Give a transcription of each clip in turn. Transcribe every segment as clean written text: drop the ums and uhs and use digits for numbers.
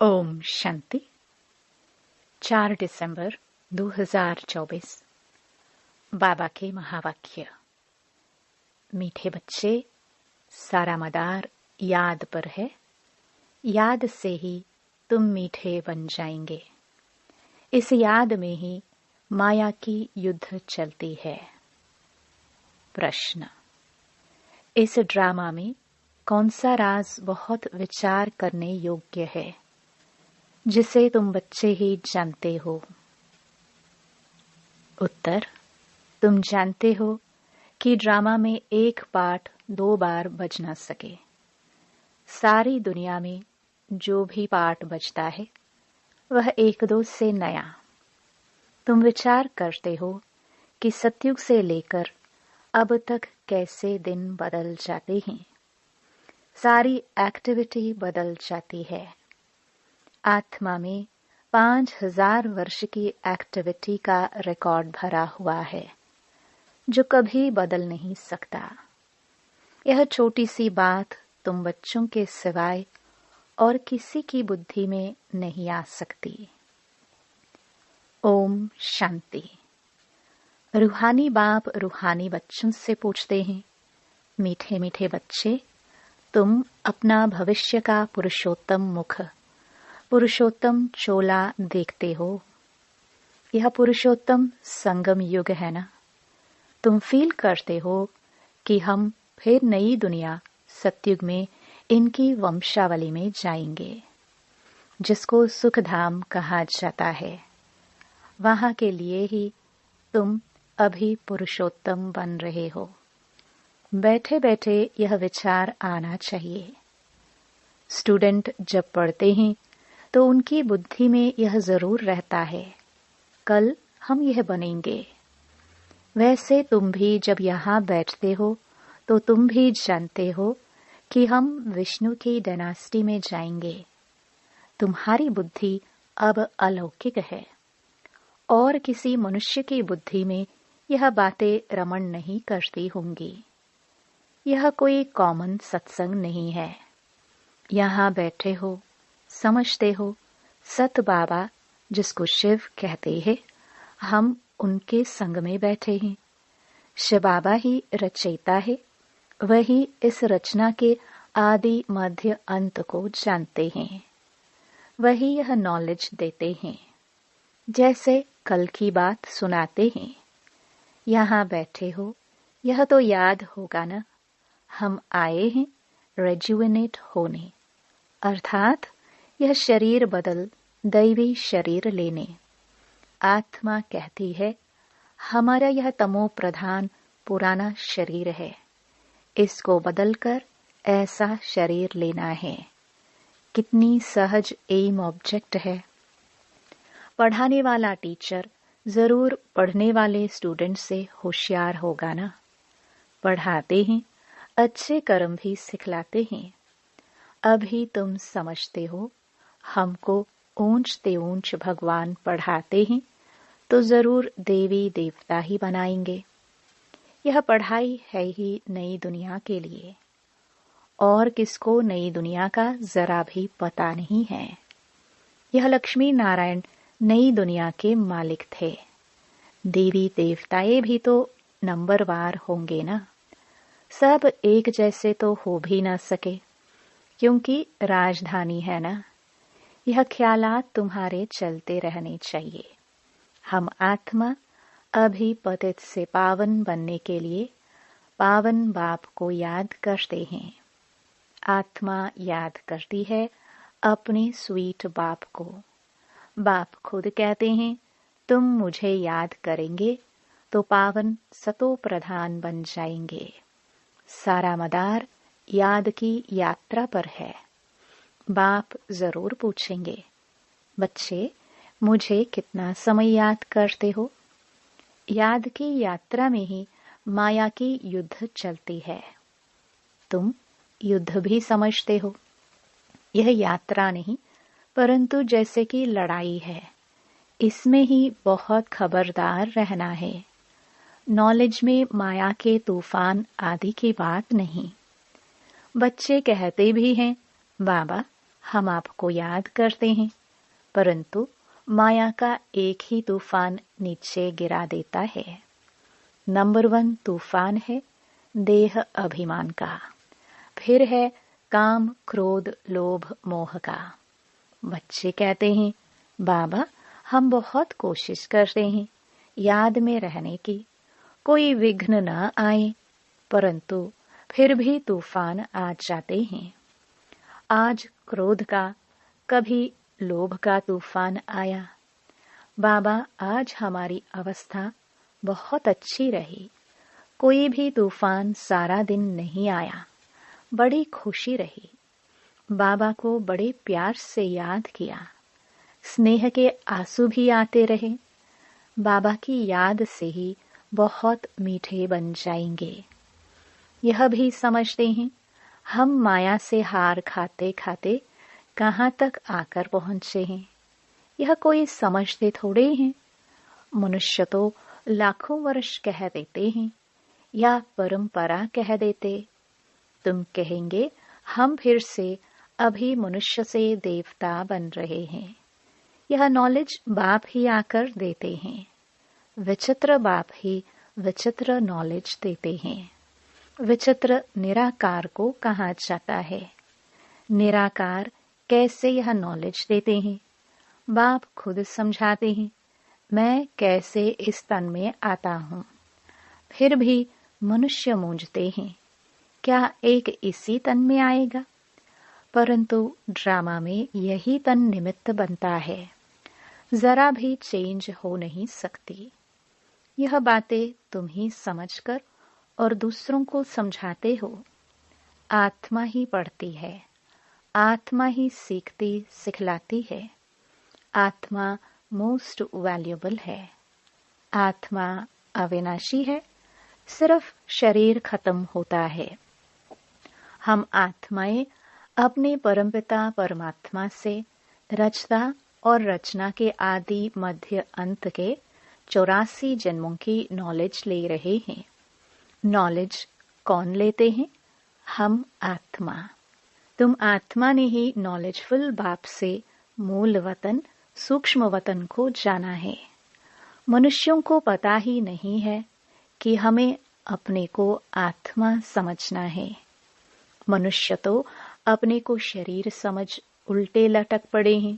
ओम शांति। 4 दिसंबर 2024। बाबा के महावाक्य। मीठे बच्चे, सारा मदार याद पर है। याद से ही तुम मीठे बन जाएंगे। इस याद में ही माया की युद्ध चलती है। प्रश्न: इस ड्रामा में कौन सा राज बहुत विचार करने योग्य है, जिसे तुम बच्चे ही जानते हो? उत्तर: तुम जानते हो कि ड्रामा में एक पाठ 2 बार बज ना सके। सारी दुनिया में जो भी पाठ बजता है वह एक दो से नया। तुम विचार करते हो कि सतयुग से लेकर अब तक कैसे दिन बदल जाते हैं। सारी एक्टिविटी बदल जाती है। आत्मा में 5000 वर्ष की एक्टिविटी का रिकॉर्ड भरा हुआ है, जो कभी बदल नहीं सकता। यह छोटी सी बात तुम बच्चों के सिवाय और किसी की बुद्धि में नहीं आ सकती। ओम शांति। रूहानी बाप रूहानी बच्चों से पूछते हैं, मीठे मीठे बच्चे, तुम अपना भविष्य का पुरुषोत्तम मुख, पुरुषोत्तम चोला देखते हो। यह पुरुषोत्तम संगम युग है ना। तुम फील करते हो कि हम फिर नई दुनिया सतयुग में इनकी वंशावली में जाएंगे, जिसको सुखधाम कहा जाता है। वहां के लिए ही तुम अभी पुरुषोत्तम बन रहे हो। बैठे बैठे यह विचार आना चाहिए। स्टूडेंट जब पढ़ते हैं तो उनकी बुद्धि में यह जरूर रहता है, कल हम यह बनेंगे। वैसे तुम भी जब यहाँ बैठते हो तो तुम भी जानते हो कि हम विष्णु की डायनास्टी में जाएंगे। तुम्हारी बुद्धि अब अलौकिक है और किसी मनुष्य की बुद्धि में यह बातें रमण नहीं करती होंगी। यह कोई कॉमन सत्संग नहीं है। यहाँ बैठे हो, समझते हो, सत बाबा जिसको शिव कहते हैं, हम उनके संग में बैठे हैं। शिव बाबा ही रचयिता है। वही इस रचना के आदि मध्य अंत को जानते हैं। वही यह नॉलेज देते हैं। जैसे कल की बात सुनाते हैं। यहाँ बैठे हो, यह तो याद होगा ना, हम आए हैं रेजुवेनेट होने, अर्थात यह शरीर बदल दैवी शरीर लेने। आत्मा कहती है, हमारा यह तमो प्रधान पुराना शरीर है, इसको बदलकर ऐसा शरीर लेना है। कितनी सहज एम ऑब्जेक्ट है। पढ़ाने वाला टीचर जरूर पढ़ने वाले स्टूडेंट से होशियार होगा ना। पढ़ाते हैं, अच्छे कर्म भी सिखलाते हैं। अभी तुम समझते हो, हमको ऊंचते ऊंच भगवान पढ़ाते हैं तो जरूर देवी देवता ही बनाएंगे। यह पढ़ाई है ही नई दुनिया के लिए, और किसको नई दुनिया का जरा भी पता नहीं है। यह लक्ष्मी नारायण नई दुनिया के मालिक थे। देवी देवताएं भी तो नंबरवार होंगे ना। सब एक जैसे तो हो भी ना सके, क्योंकि राजधानी है ना। यह ख्यालात तुम्हारे चलते रहने चाहिए। हम आत्मा अभी पतित से पावन बनने के लिए पावन बाप को याद करते हैं। आत्मा याद करती है अपने स्वीट बाप को। बाप खुद कहते हैं, तुम मुझे याद करेंगे तो पावन सतो प्रधान बन जाएंगे। सारा मदार याद की यात्रा पर है। बाप जरूर पूछेंगे, बच्चे मुझे कितना समय याद करते हो? याद की यात्रा में ही माया की युद्ध चलती है। तुम युद्ध भी समझते हो। यह यात्रा नहीं, परंतु जैसे कि लड़ाई है। इसमें ही बहुत खबरदार रहना है। नॉलेज में माया के तूफान आदि की बात नहीं। बच्चे कहते भी हैं, बाबा हम आपको याद करते हैं, परंतु माया का एक ही तूफान नीचे गिरा देता है। नंबर 1 तूफान है देह अभिमान का, फिर है काम, क्रोध, लोभ, मोह का। बच्चे कहते हैं, बाबा हम बहुत कोशिश करते हैं याद में रहने की, कोई विघ्न न आए, परंतु फिर भी तूफान आ जाते हैं। आज क्रोध का, कभी लोभ का तूफान आया। बाबा आज हमारी अवस्था बहुत अच्छी रही, कोई भी तूफान सारा दिन नहीं आया, बड़ी खुशी रही। बाबा को बड़े प्यार से याद किया, स्नेह के आंसू भी आते रहे। बाबा की याद से ही बहुत मीठे बन जाएंगे। यह भी समझते हैं हम माया से हार खाते खाते कहाँ तक आकर पहुंचे हैं, यह कोई समझते थोड़े हैं। मनुष्य तो लाखों वर्ष कह देते हैं या परंपरा कह देते। तुम कहेंगे हम फिर से अभी मनुष्य से देवता बन रहे हैं। यह नॉलेज बाप ही आकर देते हैं। विचित्र बाप ही विचित्र नॉलेज देते हैं। विचित्र निराकार को कहा जाता है। निराकार कैसे यह नॉलेज देते हैं? बाप खुद समझाते हैं, मैं कैसे इस तन में आता हूँ। फिर भी मनुष्य मूंझते हैं, क्या एक इसी तन में आएगा? परंतु ड्रामा में यही तन निमित्त बनता है, जरा भी चेंज हो नहीं सकती। यह बातें तुम ही समझकर और दूसरों को समझाते हो। आत्मा ही पढ़ती है, आत्मा ही सीखती सिखलाती है। आत्मा मोस्ट वैल्यूएबल है। आत्मा अविनाशी है, सिर्फ शरीर खत्म होता है। हम आत्माएं अपने परमपिता परमात्मा से रचता और रचना के आदि मध्य अंत के 84 जन्मों की नॉलेज ले रहे हैं। नॉलेज कौन लेते हैं? हम आत्मा। तुम आत्मा ने ही नॉलेजफुल बाप से मूल वतन, सूक्ष्म वतन को जाना है। मनुष्यों को पता ही नहीं है कि हमें अपने को आत्मा समझना है। मनुष्य तो अपने को शरीर समझ उल्टे लटक पड़े हैं।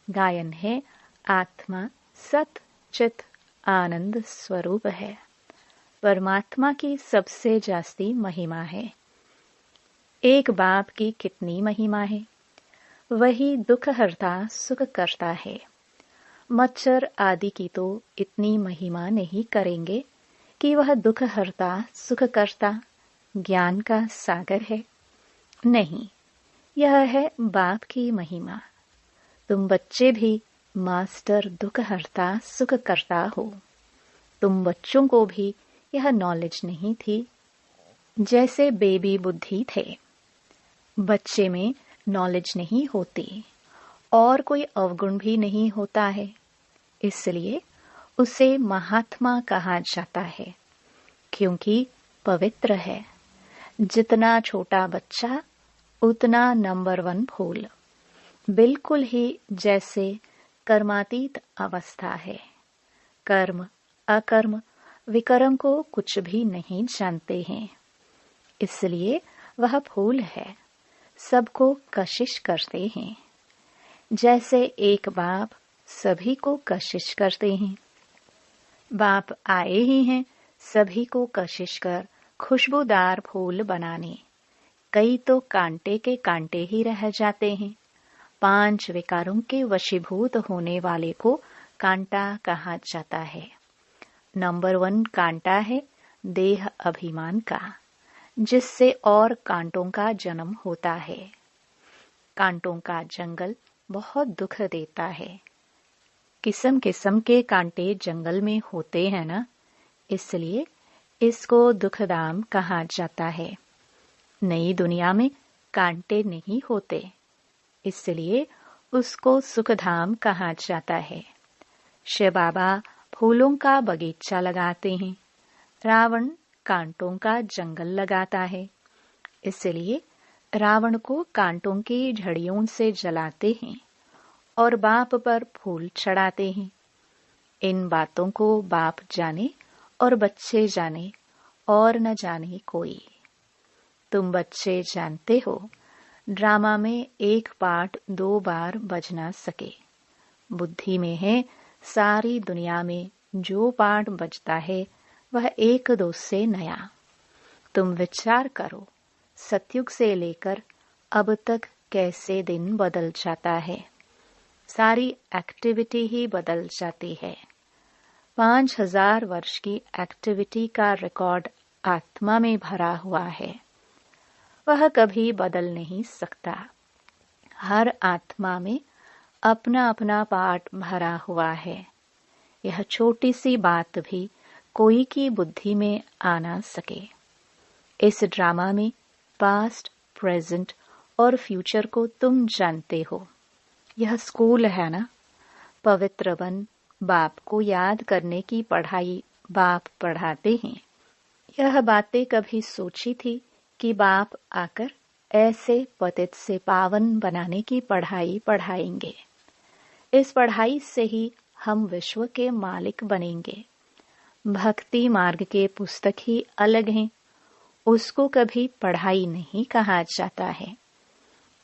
गायन है, आत्मा सत चित आनंद स्वरूप है। परमात्मा की सबसे जास्ती महिमा है। एक बाप की कितनी महिमा है? वही दुख हरता सुख करता है। मच्छर आदि की तो इतनी महिमा नहीं करेंगे कि वह दुख हरता सुख करता ज्ञान का सागर है। नहीं, यह है बाप की महिमा। तुम बच्चे भी मास्टर दुख हरता सुख करता हो। तुम बच्चों को भी यह नॉलेज नहीं थी। जैसे बेबी बुद्धि थे, बच्चे में नॉलेज नहीं होती और कोई अवगुण भी नहीं होता है, इसलिए उसे महात्मा कहा जाता है, क्योंकि पवित्र है। जितना छोटा बच्चा उतना नंबर 1 फूल। बिल्कुल ही जैसे कर्मातीत अवस्था है। कर्म अकर्म विकर्म को कुछ भी नहीं जानते हैं, इसलिए वह फूल है, सबको कशिश करते हैं। जैसे एक बाप सभी को कशिश करते हैं। बाप आए ही हैं सभी को कशिश कर खुशबूदार फूल बनाने। कई तो कांटे के कांटे ही रह जाते हैं। 5 विकारों के वशीभूत होने वाले को कांटा कहा जाता है। नंबर 1 कांटा है देह अभिमान का, जिससे और कांटों का जन्म होता है। कांटों का जंगल बहुत दुख देता है। किस्म किस्म के कांटे जंगल में होते हैं ना, इसलिए इसको दुखधाम कहा जाता है। नई दुनिया में कांटे नहीं होते, इसलिए उसको सुखधाम कहा जाता है। शिव बाबा फूलों का बगीचा लगाते हैं, रावण कांटों का जंगल लगाता है, इसलिए रावण को कांटों की झड़ियों से जलाते हैं और बाप पर फूल चढ़ाते हैं। इन बातों को बाप जाने और बच्चे जाने और न जाने कोई। तुम बच्चे जानते हो, ड्रामा में एक पार्ट 2 बार बज ना सके। बुद्धि में है सारी दुनिया में जो पार्ट बजता है वह एक दो से नया। तुम विचार करो, सतयुग से लेकर अब तक कैसे दिन बदल जाता है। सारी एक्टिविटी ही बदल जाती है। 5000 वर्ष की एक्टिविटी का रिकॉर्ड आत्मा में भरा हुआ है। वह कभी बदल नहीं सकता। हर आत्मा में अपना अपना पार्ट भरा हुआ है। यह छोटी सी बात भी कोई की बुद्धि में आ ना सके। इस ड्रामा में पास्ट, प्रेजेंट और फ्यूचर को तुम जानते हो। यह स्कूल है ना। पवित्र बन, बाप को याद करने की पढ़ाई बाप पढ़ाते हैं। यह बातें कभी सोची थी कि बाप आकर ऐसे पतित से पावन बनाने की पढ़ाई पढ़ाएंगे। इस पढ़ाई से ही हम विश्व के मालिक बनेंगे। भक्ति मार्ग के पुस्तक ही अलग हैं। उसको कभी पढ़ाई नहीं कहा जाता है।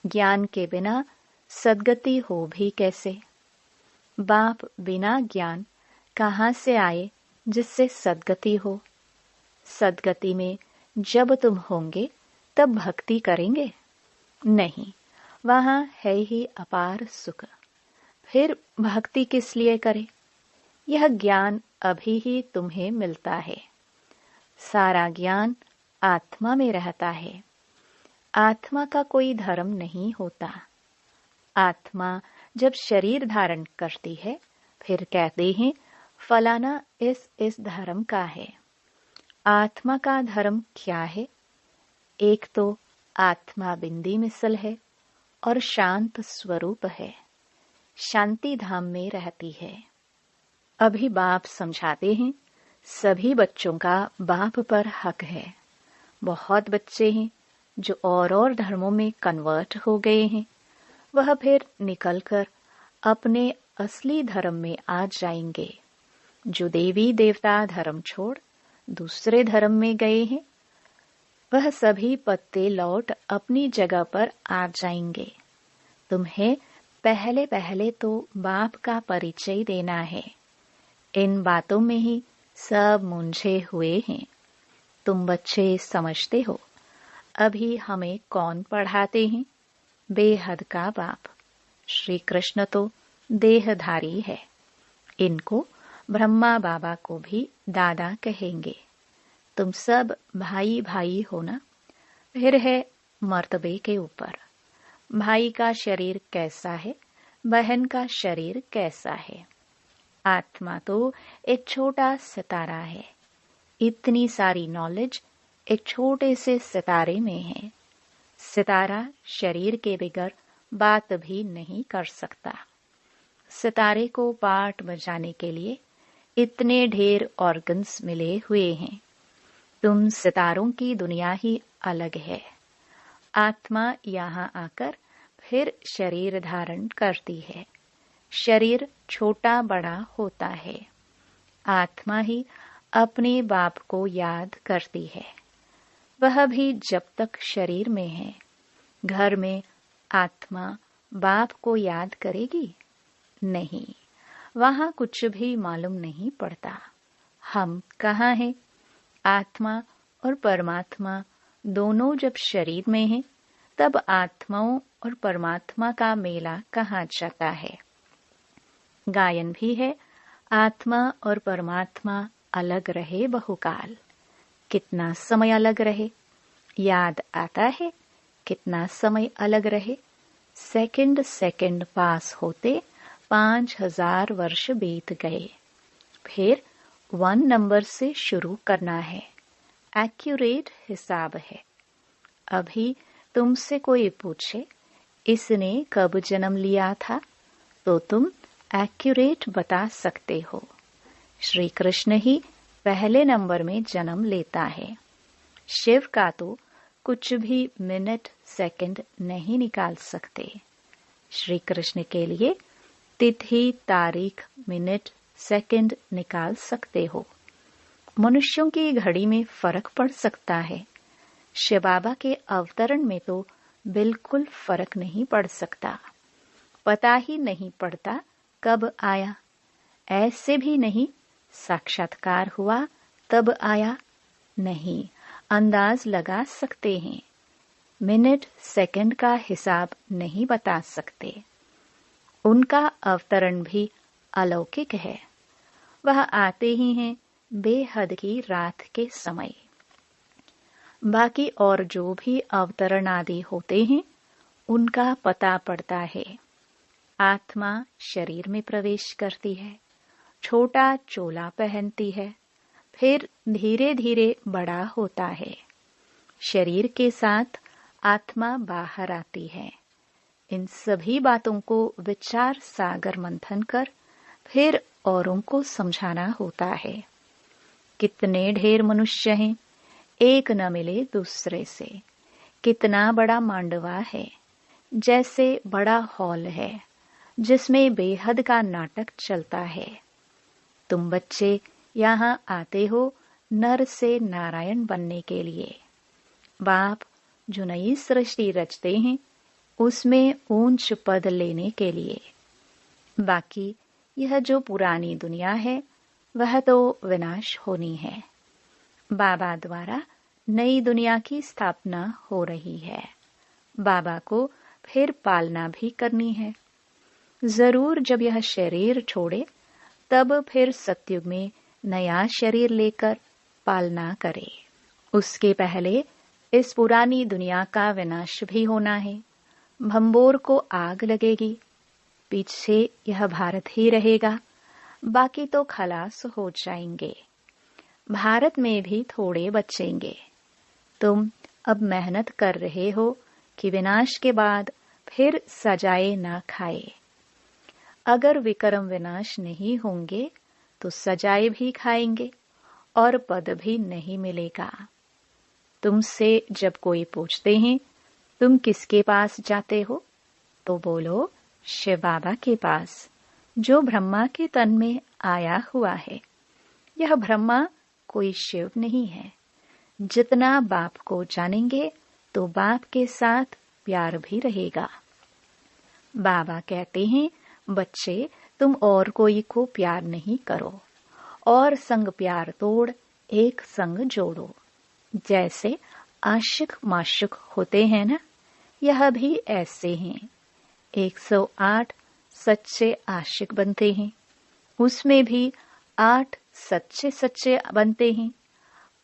ज्ञान के बिना सद्गति हो भी कैसे। बाप बिना ज्ञान कहाँ से आए जिससे सद्गति हो। सद्गति में जब तुम होंगे तब भक्ति करेंगे? नहीं, वहां है ही अपार सुख। फिर भक्ति किस लिए करे? यह ज्ञान अभी ही तुम्हें मिलता है। सारा ज्ञान आत्मा में रहता है। आत्मा का कोई धर्म नहीं होता। आत्मा जब शरीर धारण करती है फिर कहते हैं फलाना इस धर्म का है। आत्मा का धर्म क्या है? एक तो आत्मा बिंदी मिसल है और शांत स्वरूप है। शांति धाम में रहती है। अभी बाप समझाते हैं सभी बच्चों का बाप पर हक है। बहुत बच्चे हैं जो और धर्मों में कन्वर्ट हो गए हैं। वह फिर निकलकर अपने असली धर्म में आ जाएंगे। जो देवी देवता धर्म छोड़ दूसरे धर्म में गए हैं वह सभी पत्ते लौट अपनी जगह पर आ जाएंगे। तुम्हें पहले पहले तो बाप का परिचय देना है। इन बातों में ही सब मुंझे हुए हैं। तुम बच्चे समझते हो अभी हमें कौन पढ़ाते हैं? बेहद का बाप। श्री कृष्ण तो देहधारी है। इनको ब्रह्मा बाबा को भी दादा कहेंगे। तुम सब भाई भाई हो ना। फिर है मर्तबे के ऊपर। भाई का शरीर कैसा है, बहन का शरीर कैसा है। आत्मा तो एक छोटा सितारा है। इतनी सारी नॉलेज एक छोटे से सितारे में है। सितारा शरीर के बगैर बात भी नहीं कर सकता। सितारे को पार्ट बजाने के लिए इतने ढेर ऑर्गन्स मिले हुए हैं। तुम सितारों की दुनिया ही अलग है। आत्मा यहाँ आकर फिर शरीर धारण करती है। शरीर छोटा बड़ा होता है। आत्मा ही अपने बाप को याद करती है। वह भी जब तक शरीर में है। घर में आत्मा बाप को याद करेगी? नहीं, वहां कुछ भी मालूम नहीं पड़ता। हम कहाँ हैं? आत्मा और परमात्मा दोनों जब शरीर में हैं, तब आत्माओं और परमात्मा का मेला कहाँ जाता है। गायन भी है आत्मा और परमात्मा अलग रहे बहुकाल। कितना समय अलग रहे? याद आता है कितना समय अलग रहे? सेकंड सेकंड पास होते 5000 वर्ष बीत गए। फिर 1 नंबर से शुरू करना है। एक्यूरेट हिसाब है। अभी तुमसे कोई पूछे इसने कब जन्म लिया था तो तुम एक्यूरेट बता सकते हो। श्री कृष्ण ही पहले नंबर में जन्म लेता है। शिव का तो कुछ भी मिनट सेकंड नहीं निकाल सकते। श्री कृष्ण के लिए तिथि, तारीख, मिनट, सेकंड निकाल सकते हो। मनुष्यों की घड़ी में फर्क पड़ सकता है, शिव बाबा के अवतरण में तो बिल्कुल फर्क नहीं पड़ सकता। पता ही नहीं पड़ता कब आया, ऐसे भी नहीं साक्षात्कार हुआ तब आया, नहीं अंदाज लगा सकते हैं, मिनट सेकंड का हिसाब नहीं बता सकते। उनका अवतरण भी अलौकिक है। वह आते ही हैं बेहद की रात के समय। बाकी और जो भी अवतरण आदि होते हैं उनका पता पड़ता है। आत्मा शरीर में प्रवेश करती है, छोटा चोला पहनती है, फिर धीरे धीरे बड़ा होता है। शरीर के साथ आत्मा बाहर आती है। इन सभी बातों को विचार सागर मंथन कर फिर औरों को समझाना होता है। कितने ढेर मनुष्य हैं, एक न मिले दूसरे से। कितना बड़ा मांडवा है, जैसे बड़ा हॉल है जिसमें बेहद का नाटक चलता है। तुम बच्चे यहाँ आते हो नर से नारायण बनने के लिए। बाप जो नई सृष्टि रचते हैं उसमें ऊंच पद लेने के लिए। बाकी यह जो पुरानी दुनिया है वह तो विनाश होनी है। बाबा द्वारा नई दुनिया की स्थापना हो रही है। बाबा को फिर पालना भी करनी है। जरूर जब यह शरीर छोड़े तब फिर सतयुग में नया शरीर लेकर पालना करे। उसके पहले इस पुरानी दुनिया का विनाश भी होना है। भंबोर को आग लगेगी, पीछे यह भारत ही रहेगा, बाकी तो खलास हो जाएंगे। भारत में भी थोड़े बचेंगे। तुम अब मेहनत कर रहे हो कि विनाश के बाद फिर सजाए ना खाए। अगर विक्रम विनाश नहीं होंगे तो सजाए भी खाएंगे और पद भी नहीं मिलेगा। तुमसे जब कोई पूछते हैं तुम किसके पास जाते हो, तो बोलो शिव बाबा के पास, जो ब्रह्मा के तन में आया हुआ है। यह ब्रह्मा कोई शिव नहीं है। जितना बाप को जानेंगे तो बाप के साथ प्यार भी रहेगा। बाबा कहते हैं बच्चे तुम और कोई को प्यार नहीं करो और संग प्यार तोड़ एक संग जोड़ो। जैसे आशिक माशुक होते हैं ना, यह भी ऐसे हैं। 108 सच्चे आशिक बनते हैं, उसमें भी 8 सच्चे सच्चे बनते हैं।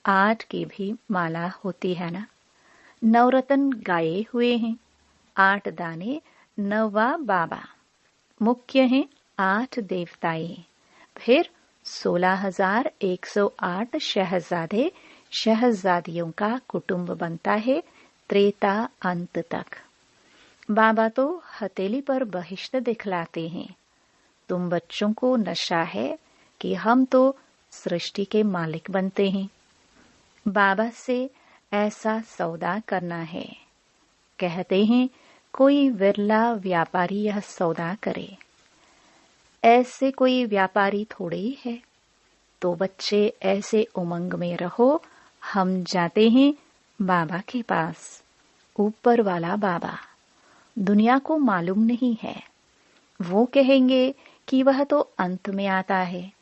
8 की भी माला होती है ना। नवरत्न गाए हुए हैं, 8 दाने नवा बाबा। मुख्य हैं 8 देवताएं, फिर 16,108 शहजादे शहजादियों का कुटुंब बनता है त्रेता अंत तक। बाबा तो हथेली पर बहिष्ट दिखलाते हैं। तुम बच्चों को नशा है कि हम तो सृष्टि के मालिक बनते हैं। बाबा से ऐसा सौदा करना है। कहते हैं कोई विरला व्यापारी यह सौदा करे। ऐसे कोई व्यापारी थोड़े ही है। तो बच्चे ऐसे उमंग में रहो, हम जाते हैं बाबा के पास। ऊपर वाला बाबा दुनिया को मालूम नहीं है। वो कहेंगे कि वह तो अंत में आता है।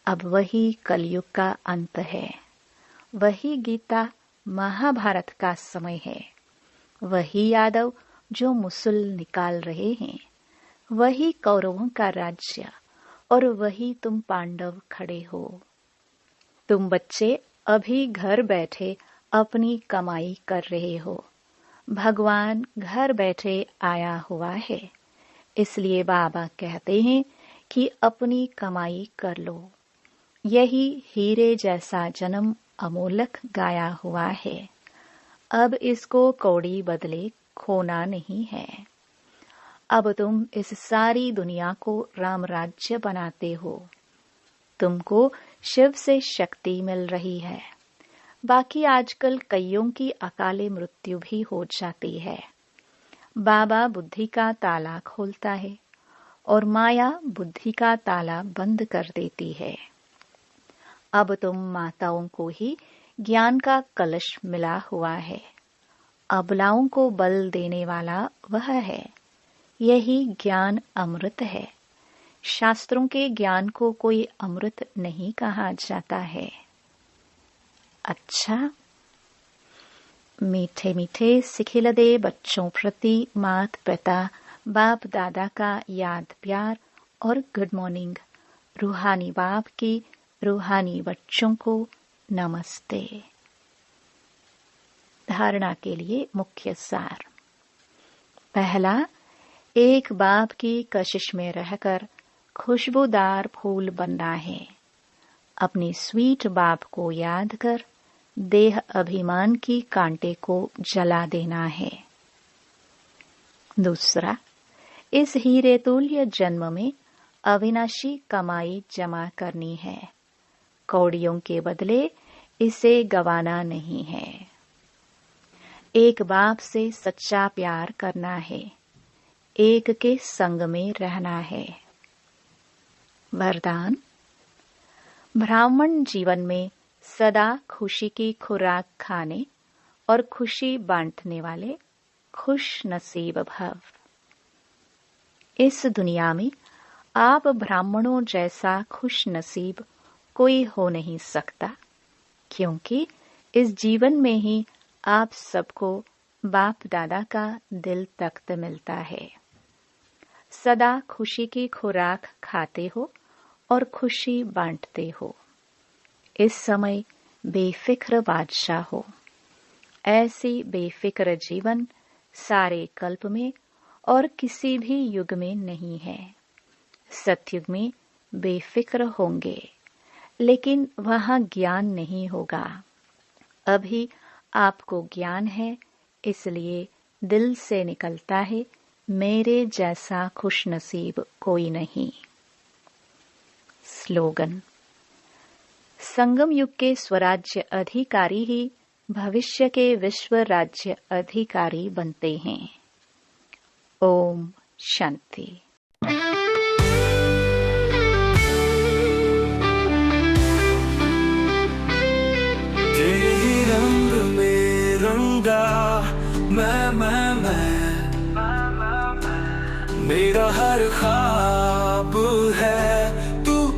अब वही कलयुग का अंत है। वही गीता महाभारत का समय है। वही यादव जो मुसल निकाल रहे हैं। वही कौरवों का राज्य और वही तुम पांडव खड़े हो। तुम बच्चे अभी घर बैठे अपनी कमाई कर रहे हो। भगवान घर बैठे आया हुआ है। इसलिए बाबा कहते हैं कि अपनी कमाई कर लो। यही हीरे जैसा जन्म अमोलक गाया हुआ है। अब इसको कौड़ी बदले खोना नहीं है। अब तुम इस सारी दुनिया को राम राज्य बनाते हो। तुमको शिव से शक्ति मिल रही है। बाकी आजकल कईयों की अकाले मृत्यु भी हो जाती है। बाबा बुद्धि का ताला खोलता है और माया बुद्धि का ताला बंद कर देती है। अब तुम माताओं को ही ज्ञान का कलश मिला हुआ है। अबलाओं को बल देने वाला वह है। यही ज्ञान अमृत है। शास्त्रों के ज्ञान को कोई अमृत नहीं कहा जाता है। अच्छा, मीठे मीठे सिखिलदे बच्चों प्रति मात पिता बाप दादा का याद प्यार और गुड मॉर्निंग। रूहानी बाप की रूहानी बच्चों को नमस्ते। धारणा के लिए मुख्य सार। पहला, एक बाप की कशिश में रहकर खुशबूदार फूल बनना है। अपनी स्वीट बाप को याद कर देह अभिमान की कांटे को जला देना है। दूसरा, इस हीरे तुल्य जन्म में अविनाशी कमाई जमा करनी है। कौड़ियों के बदले इसे गवाना नहीं है। एक बाप से सच्चा प्यार करना है। एक के संग में रहना है। वरदान। ब्राह्मण जीवन में सदा खुशी की खुराक खाने और खुशी बांटने वाले खुश नसीब भव। इस दुनिया में आप ब्राह्मणों जैसा खुश नसीब कोई हो नहीं सकता, क्योंकि इस जीवन में ही आप सबको बाप दादा का दिल तख्त मिलता है। सदा खुशी की खुराक खाते हो और खुशी बांटते हो। इस समय बेफिक्र बादशाह हो। ऐसी बेफिक्र जीवन सारे कल्प में और किसी भी युग में नहीं है। सतयुग में बेफिक्र होंगे, लेकिन वहां ज्ञान नहीं होगा। अभी आपको ज्ञान है, इसलिए दिल से निकलता है, मेरे जैसा खुशनसीब कोई नहीं। स्लोगन। संगम युग के स्वराज्य अधिकारी ही भविष्य के विश्व राज्य अधिकारी बनते हैं। ओम शांति। तेरे रंग में रंगा मैं मेरा हर ख्वाब है तू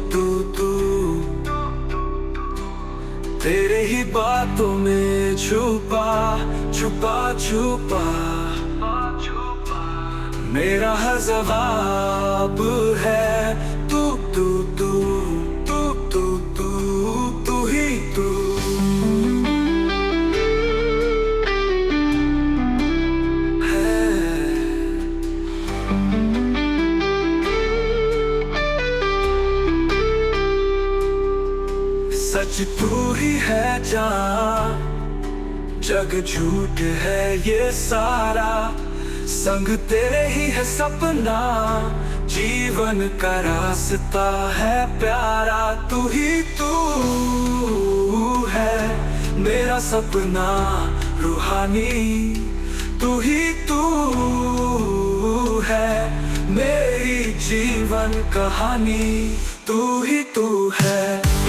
तेरे ही बातों में छुपा मेरा हर जवाब है तू ही तू। सच तू ही है जान, जग झूठ है ये सारा। संग तेरे ही है सपना, जीवन का रास्ता है प्यारा। तू ही तू है मेरा सपना रूहानी। तू ही तू है मेरी जीवन कहानी। तू ही तू है।